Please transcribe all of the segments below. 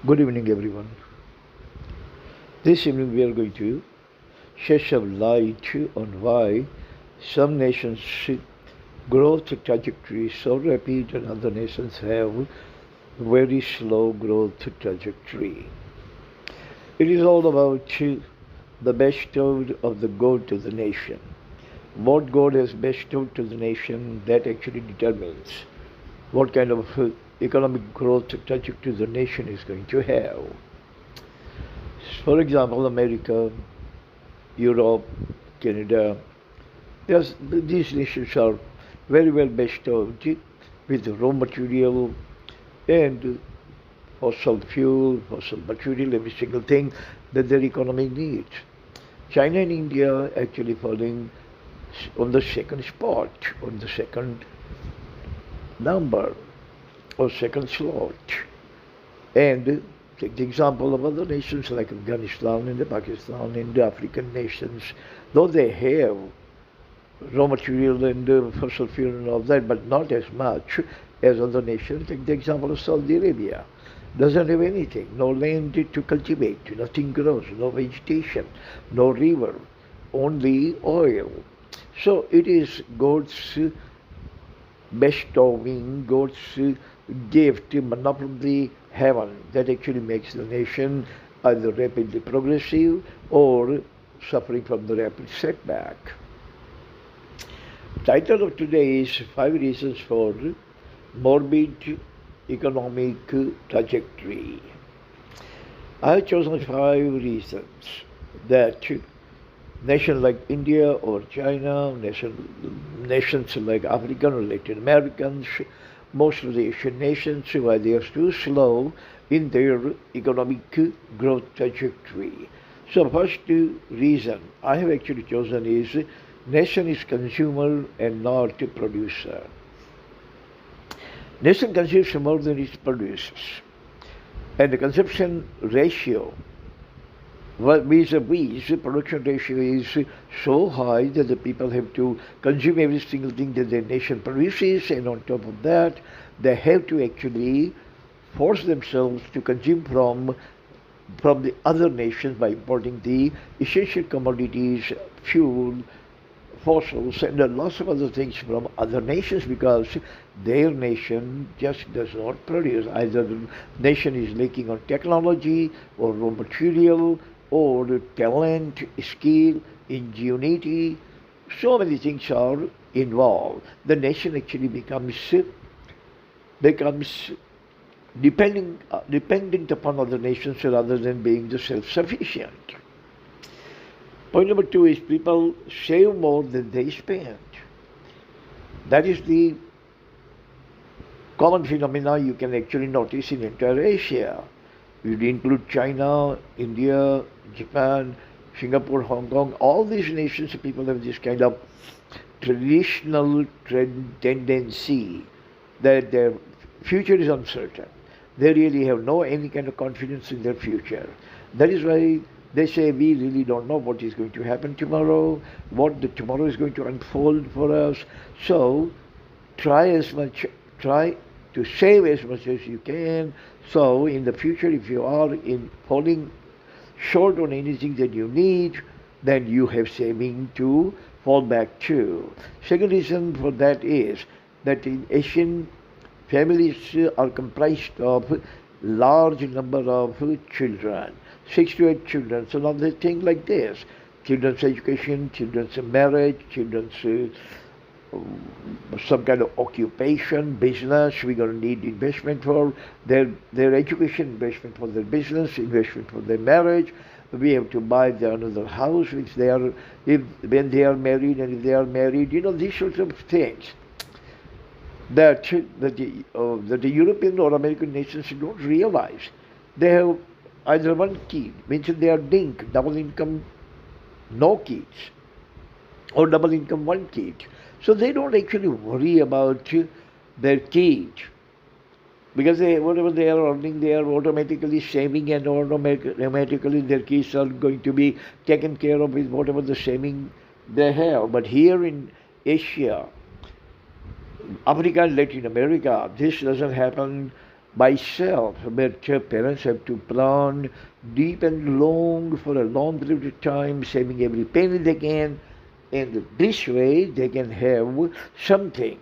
Good evening, everyone. This evening, we are going to shed some light on why some nations' growth trajectory is so rapid and other nations have very slow growth trajectory. It is all about the bestowed of the God to the nation. What God has bestowed to the nation, that actually determines what kind of economic growth trajectory the nation is going to have. For example, America, Europe, Canada, these nations are very well bestowed with raw material and fossil fuel, fossil material, every single thing that their economy needs. China and India actually falling on the second spot, on the second number or second slot. And take the example of other nations like Afghanistan and Pakistan and the African nations, though they have raw material and fossil fuel and all that, but not as much as other nations. Take the example of Saudi Arabia. Doesn't have anything, no land to cultivate, nothing grows, no vegetation, no river, only oil. So it is God's bestowing, God's gift, manna from the heaven, that actually makes the nation either rapidly progressive or suffering from the rapid setback. Title of today is 5 Reasons for Morbid Economic Trajectory. I have chosen 5 reasons that nations like India or China, nations like African or Latin Americans, most of the Asian nations, why they are too slow in their economic growth trajectory. So first reason I have actually chosen is nation is consumer and not producer. Nation consumes more than it produces. And the consumption ratio vis-a-vis production ratio is so high that the people have to consume every single thing that their nation produces, and on top of that, they have to actually force themselves to consume from the other nations by importing the essential commodities, fuel, fossils, and lots of other things from other nations because their nation just does not produce. Either the nation is lacking on technology or raw material or talent, skill, ingenuity. So many things are involved. The nation actually becomes dependent upon other nations rather than being the self-sufficient. Point number 2 is people save more than they spend. That is the common phenomena you can actually notice in entire Asia. You include China, India, Japan, Singapore, Hong Kong, all these nations, people have this kind of traditional tendency that their future is uncertain. They really have any kind of confidence in their future. That is why they say we really don't know what is going to happen tomorrow, what the tomorrow is going to unfold for us. So try to save as much as you can. So in the future, if you are falling short on anything that you need, then you have saving to fall back to. Second reason for that is that in Asian families are comprised of large number of children, 6 to 8 children. So now they think like this: children's education, children's marriage, children's some kind of occupation, business. We're going to need investment for their education, investment for their business, investment for their marriage. We have to buy another house when they are married, and if they are married, these sorts of things that the European or American nations don't realize. They have either one kid, means they are DINK, double income, no kids, or double income, one kid. So they don't actually worry about their kid because whatever they are earning, they are automatically saving, and automatically their kids are going to be taken care of with whatever the saving they have. But here in Asia, Africa and Latin America, this doesn't happen by self, but parents have to plan deep and long for a long period of time, saving every penny they can, and this way they can have something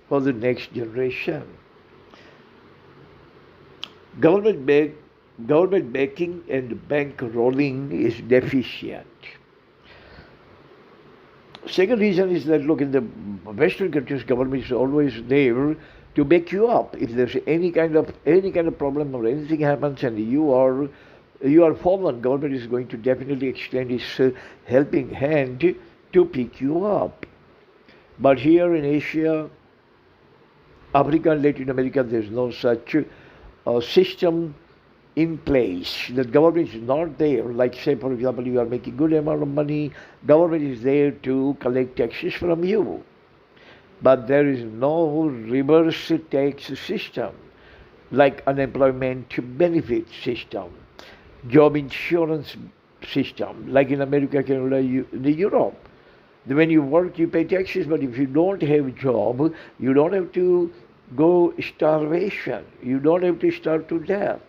for the next generation. Government, back, government backing and bank rolling is deficient. Second reason is that, look, in the Western countries, government is always there to back you up. If there's any kind of problem or anything happens and you are fallen, government is going to definitely extend its helping hand to pick you up. But here in Asia, Africa and Latin America, there's no such system in place. The government is not there. Like, say, for example, you are making good amount of money, government is there to collect taxes from you. But there is no reverse tax system, like unemployment benefit system, job insurance system, like in America, Canada, in Europe. When you work, you pay taxes, but if you don't have a job, you don't have to go starvation. You don't have to starve to death.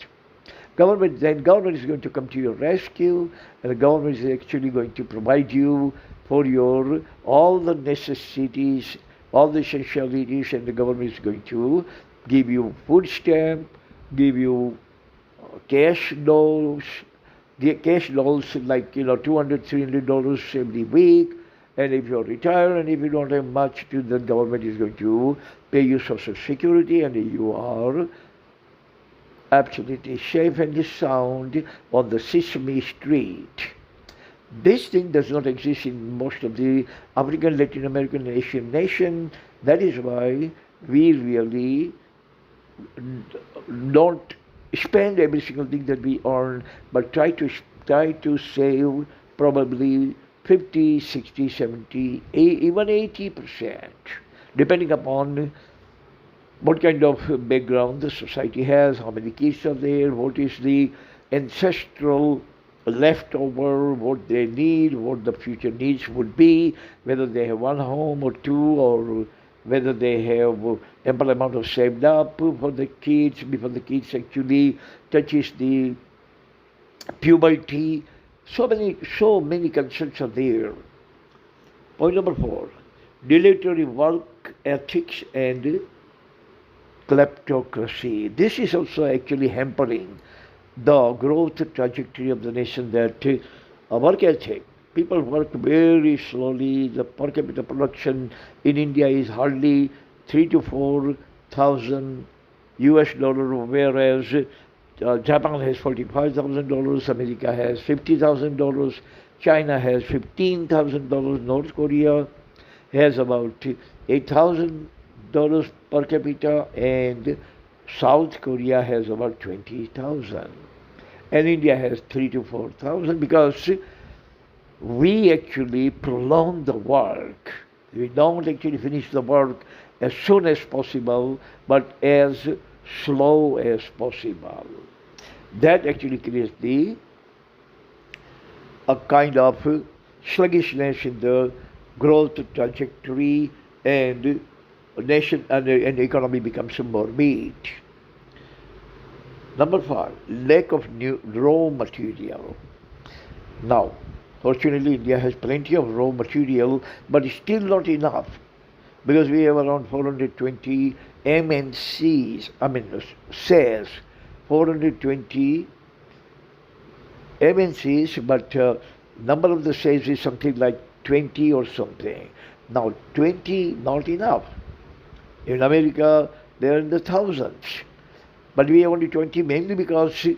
Government is going to come to your rescue, and the government is actually going to provide you for your all the necessities, all the essentialities, and the government is going to give you food stamp, give you cash loans, the cash loans like $200, $300 every week. And if you're retired and if you don't have much, the government is going to pay you Social Security, and you are absolutely safe and sound on the Sesame Street. This thing does not exist in most of the African, Latin American, and Asian nations. That is why we really don't spend every single thing that we earn, but try to save probably 50, 60, 70, even 80%, depending upon what kind of background the society has, how many kids are there, what is the ancestral leftover, what they need, what the future needs would be, whether they have one home or two, or whether they have ample amount of saved up for the kids before the kids actually touches the puberty. So many concerns are there. Point number 4, dilatory work ethics and kleptocracy. This is also actually hampering the growth trajectory of the nation, that work ethic. People work very slowly. The per capita production in India is hardly 3 to 4,000 US dollar, whereas Japan has $45,000, America has $50,000, China has $15,000, North Korea has about $8,000 per capita, and South Korea has about 20,000, and India has 3 to 4,000, because we actually prolong the work. We don't actually finish the work as soon as possible, but as slow as possible. That actually creates a kind of sluggishness in the growth trajectory, and nation and the economy becomes morbid. Number 5, lack of new raw material. Now, fortunately, India has plenty of raw material, but it's still not enough, because we have around 420 MNCs, says 420 MNCs, but number of the sales is something like 20 or something. Now, 20 not enough. In America, they are in the thousands. But we have only 20, mainly because the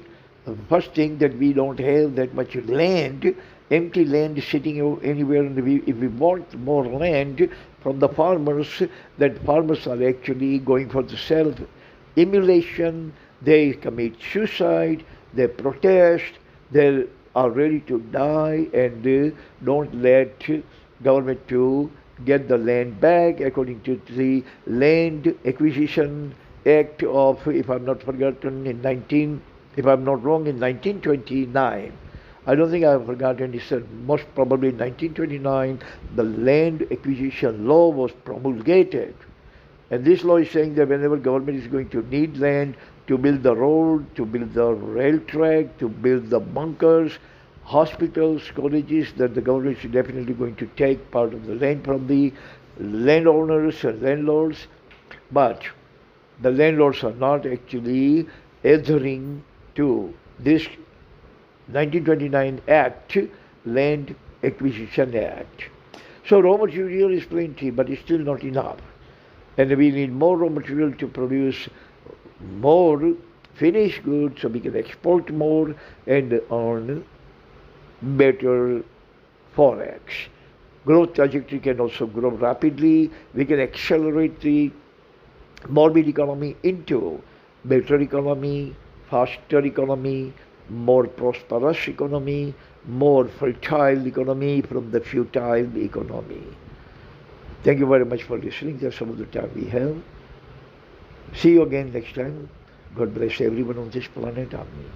first thing, that we don't have that much land, empty land sitting anywhere. And if we want more land from the farmers, that farmers are actually going for the self-immolation. They commit suicide, they protest, they are ready to die, and they don't let government to get the land back according to the Land Acquisition Act of, if I'm not forgotten, if I'm not wrong, in 1929. I don't think I've forgotten. It's most probably in 1929, the Land Acquisition Law was promulgated. And this law is saying that whenever government is going to need land to build the road, to build the rail track, to build the bunkers, hospitals, colleges, that the government is definitely going to take part of the land from the landowners and landlords. But the landlords are not actually adhering to this 1929 Act, Land Acquisition Act. So raw material is plenty, but it's still not enough. And we need more raw material to produce more finished goods so we can export more and earn better forex. Growth trajectory can also grow rapidly. We can accelerate the morbid economy into better economy, faster economy, more prosperous economy, more fertile economy from the futile economy. Thank you very much for listening. That's some of the time we have. See you again next time. God bless everyone on this planet. Amen.